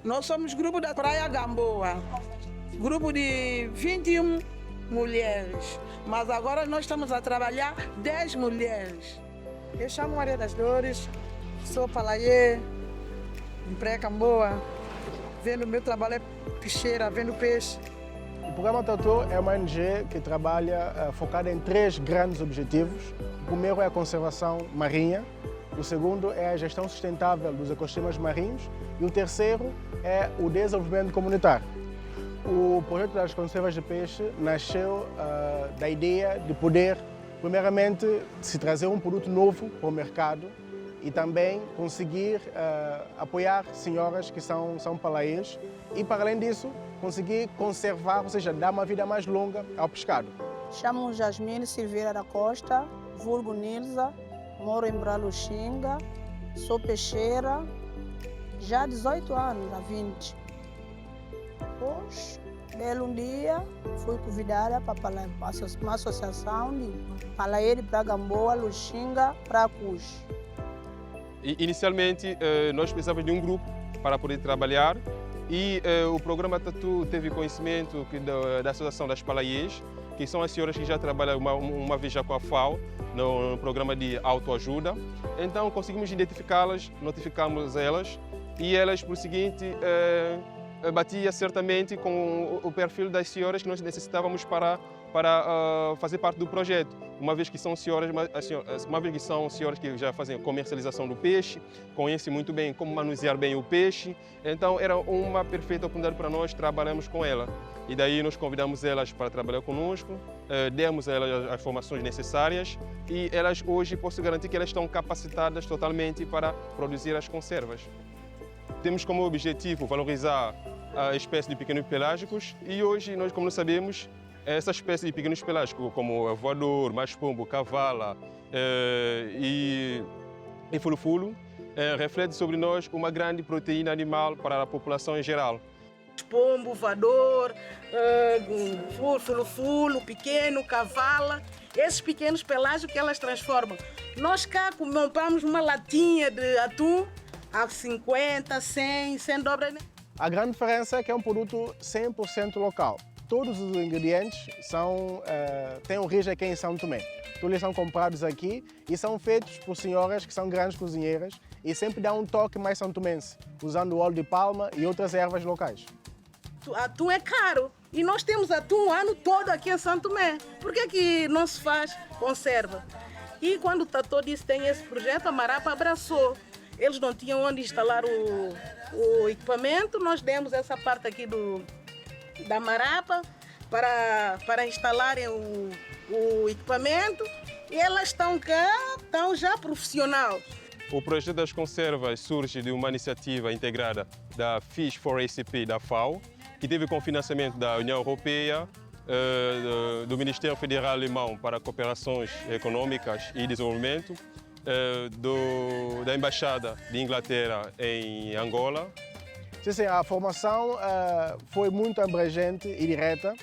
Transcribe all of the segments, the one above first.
Nós somos grupo da Praia Gamboa, grupo de 21 mulheres, mas agora nós estamos a trabalhar 10 mulheres. Eu chamo Maria das Dores, sou palaiê, em Praia Gamboa, vendo meu trabalho é peixeira, vendo peixe. O programa Tatu é uma ONG que trabalha focada em 3 grandes objetivos. O primeiro é a conservação marinha, o segundo é a gestão sustentável dos ecossistemas marinhos e o terceiro é o desenvolvimento comunitário. O projeto das conservas de peixe nasceu da ideia de poder, primeiramente, se trazer um produto novo para o mercado e também conseguir apoiar senhoras que são palaiês e, para além disso, conseguir conservar, ou seja, dar uma vida mais longa ao pescado. Chamo-me Jasmine Silveira da Costa, vulgo Nilza, moro em Braluxinga, sou peixeira, já há 18 anos, há 20. Depois, belo dia, fui convidada para uma associação de Palaê de Praia Gamboa, Luxinga, Pracus. Inicialmente, nós precisávamos de um grupo para poder trabalhar e o programa Tatu teve conhecimento da Associação das Palaiês, que são as senhoras que já trabalham uma vez já com a FAO, no programa de autoajuda. Então conseguimos identificá-las, notificamos elas e elas, por seguinte, batia certamente com o perfil das senhoras que nós necessitávamos para fazer parte do projeto, uma vez que são senhoras que já fazem comercialização do peixe, conhecem muito bem como manusear bem o peixe, então era uma perfeita oportunidade para nós trabalharmos com ela. E daí nós convidamos elas para trabalhar conosco, demos a elas as formações necessárias e elas hoje posso garantir que elas estão capacitadas totalmente para produzir as conservas. Temos como objetivo valorizar a espécie de pequenos pelágicos e hoje nós, como nós sabemos, essa espécie de pequenos pelágicos, como voador, mais-pombo, cavala e fulu-fulu, reflete sobre nós uma grande proteína animal para a população em geral. Pombo, voador, fulu-fulu, pequeno, cavala, esses pequenos pelágicos que elas transformam. Nós cá compramos uma latinha de atum a 50, 100 dobras. A grande diferença é que é um produto 100% local. Todos os ingredientes têm origem aqui em São Tomé. Todos eles são comprados aqui e são feitos por senhoras que são grandes cozinheiras e sempre dão um toque mais santomense, usando óleo de palma e outras ervas locais. Atum é caro e nós temos atum o ano todo aqui em São Tomé. Por que não se faz conserva? E quando o Tatu disse que tem esse projeto, a Marapa abraçou. Eles não tinham onde instalar o equipamento, nós demos essa parte aqui da Marapa para instalarem o equipamento e elas estão cá, estão já profissional. O projeto das conservas surge de uma iniciativa integrada da Fish for ACP da FAO, que teve com financiamento da União Europeia, do Ministério Federal Alemão para Cooperações Econômicas e Desenvolvimento, da Embaixada de Inglaterra em Angola. Sim, a formação foi muito abrangente e direta.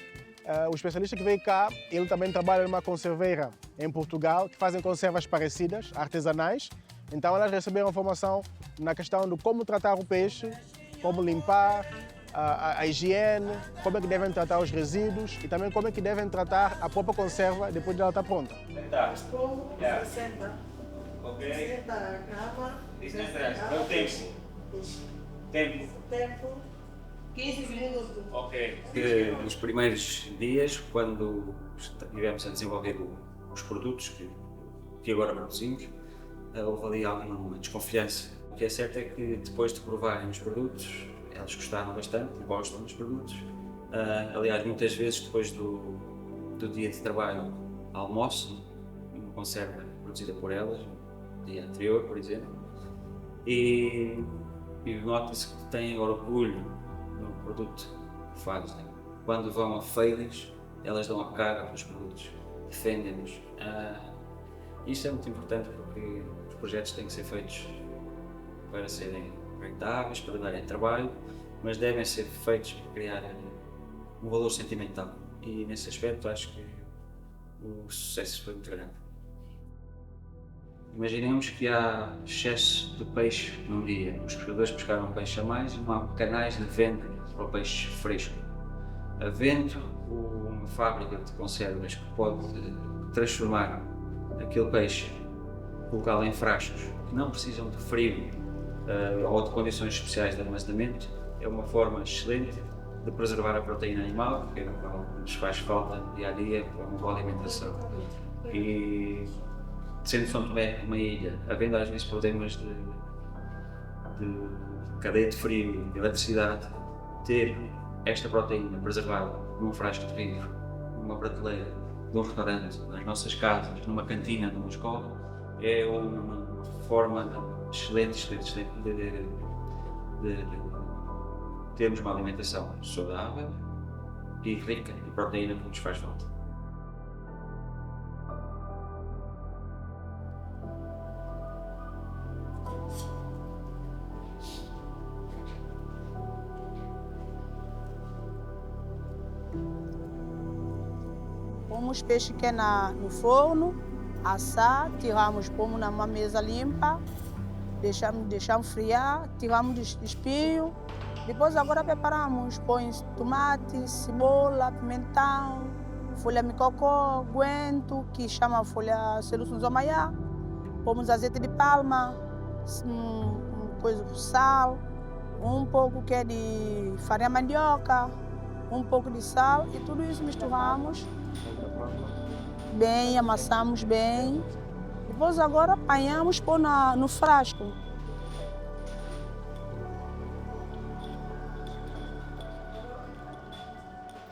O especialista que veio cá, ele também trabalha numa conserveira em Portugal, que fazem conservas parecidas, artesanais. Então elas receberam a formação na questão de como tratar o peixe, como limpar, a higiene, como é que devem tratar os resíduos e também como é que devem tratar a própria conserva depois de ela estar pronta. Senta. Ok. Senta a cama. Não tempo. Tempo. 15 minutos. Ok. Nos primeiros dias, quando estivemos a desenvolver os produtos que agora produzimos, houve ali alguma desconfiança. O que é certo é que depois de provarem os produtos, eles gostaram bastante e gostam dos produtos. Aliás, muitas vezes depois do dia de trabalho, almoço, uma conserva produzida por elas, no dia anterior, por exemplo, e nota-se que têm orgulho no produto que fazem. Quando vão a feiras, elas dão a cara pelos produtos, defendem-nos. Isso é muito importante porque os projetos têm que ser feitos para serem rentáveis, para darem trabalho, mas devem ser feitos para criar um valor sentimental. E nesse aspecto acho que o sucesso foi muito grande. Imaginemos que há excesso de peixe num dia. Os pescadores pescaram peixe a mais e não há canais de venda para o peixe fresco. Havendo uma fábrica de conservas que pode transformar aquele peixe, colocá-lo em frascos que não precisam de frio ou de condições especiais de armazenamento, é uma forma excelente de preservar a proteína animal, que é o que nos faz falta dia a dia para uma boa alimentação. E sendo São Tomé uma ilha, havendo às vezes problemas de cadeia de frio, de eletricidade, ter esta proteína preservada num frasco de vidro, numa prateleira, num restaurante, nas nossas casas, numa cantina, numa escola, é uma forma excelente de termos uma alimentação saudável e rica em proteína que nos faz falta. Pomos peixe que é no forno, assar, tiramos, pomos numa mesa limpa, deixamos friar, tiramos do espinho. Depois agora preparamos, põe tomate, cebola, pimentão, folha micocó, guento, que chama folha selussunzomaiá. Pomos azeite de palma, sal, um pouco que é de farinha mandioca, um pouco de sal e tudo isso misturamos bem, amassamos bem. Depois agora apanhamos, pôr no frasco.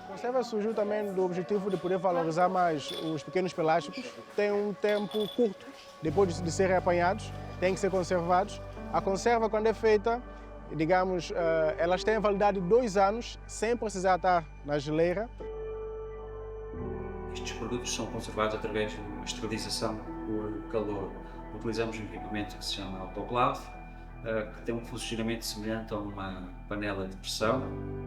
A conserva surgiu também do objetivo de poder valorizar mais os pequenos pelágicos. Tem um tempo curto, depois de serem apanhados, têm que ser conservados. A conserva, quando é feita, digamos, elas têm a validade de 2 anos, sem precisar estar na geleira. Estes produtos são conservados através de uma esterilização por calor. Utilizamos um equipamento que se chama autoclave, que tem um funcionamento semelhante a uma panela de pressão,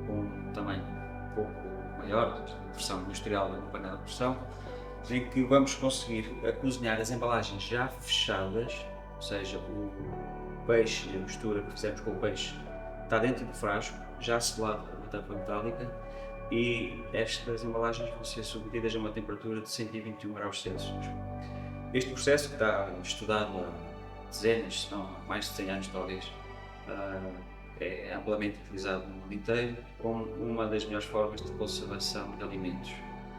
com um tamanho um pouco maior, versão industrial de uma panela de pressão, em que vamos conseguir cozinhar as embalagens já fechadas, ou seja, o peixe e a mistura que fizemos com o peixe está dentro do frasco, já selado com uma tampa metálica, e estas embalagens vão ser submetidas a uma temperatura de 121 graus Celsius. Este processo, que está estudado há dezenas, se não mais de 100 anos talvez, é amplamente utilizado no mundo inteiro como uma das melhores formas de conservação de alimentos.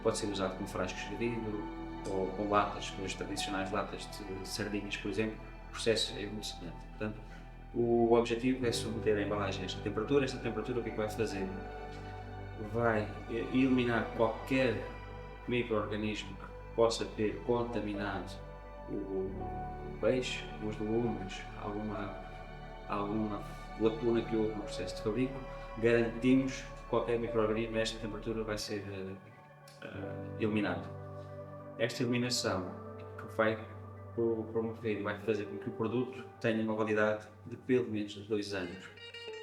Pode ser usado com frascos de vidro ou com latas, com as tradicionais latas de sardinhas, por exemplo. O processo é muito semelhante. Portanto, o objetivo é submeter a embalagem a esta temperatura. Esta temperatura o que é que vai fazer? Vai eliminar qualquer micro-organismo que possa ter contaminado o peixe, os legumes, alguma lacuna que houve no processo de fabrico. Garantimos que qualquer micro-organismo a esta temperatura vai ser eliminado. Esta eliminação que vai promover e vai fazer com que o produto tenha uma validade de pelo menos 2 anos.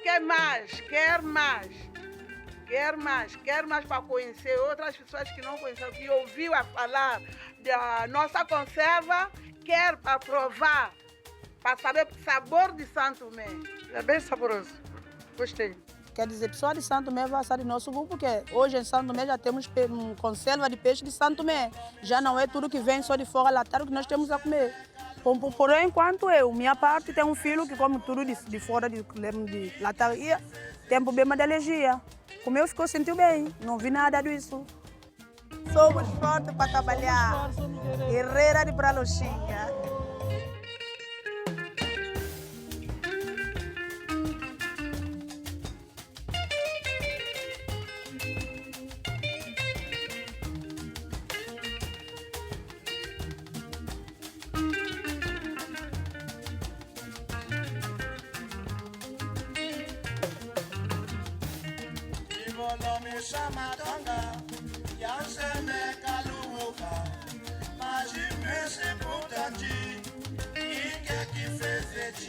Quer mais, quer mais. Quer mais para conhecer outras pessoas que não conhecem, que ouviu a falar da nossa conserva, quer para provar, para saber o sabor de Santo Tomé. É bem saboroso, gostei. Quer dizer, pessoal de Santo Tomé vai sair do nosso grupo, porque hoje em Santo Tomé já temos conserva de peixe de Santo Tomé. Já não é tudo que vem só de fora latado que nós temos a comer. Por enquanto minha parte, tem um filho que come tudo de fora de lataria, tem problema de alergia. Comeu, ficou, sentiu bem, não vi nada disso. Somos fortes para trabalhar, guerreira de Praluxinga. Mas imenso importante, e que fez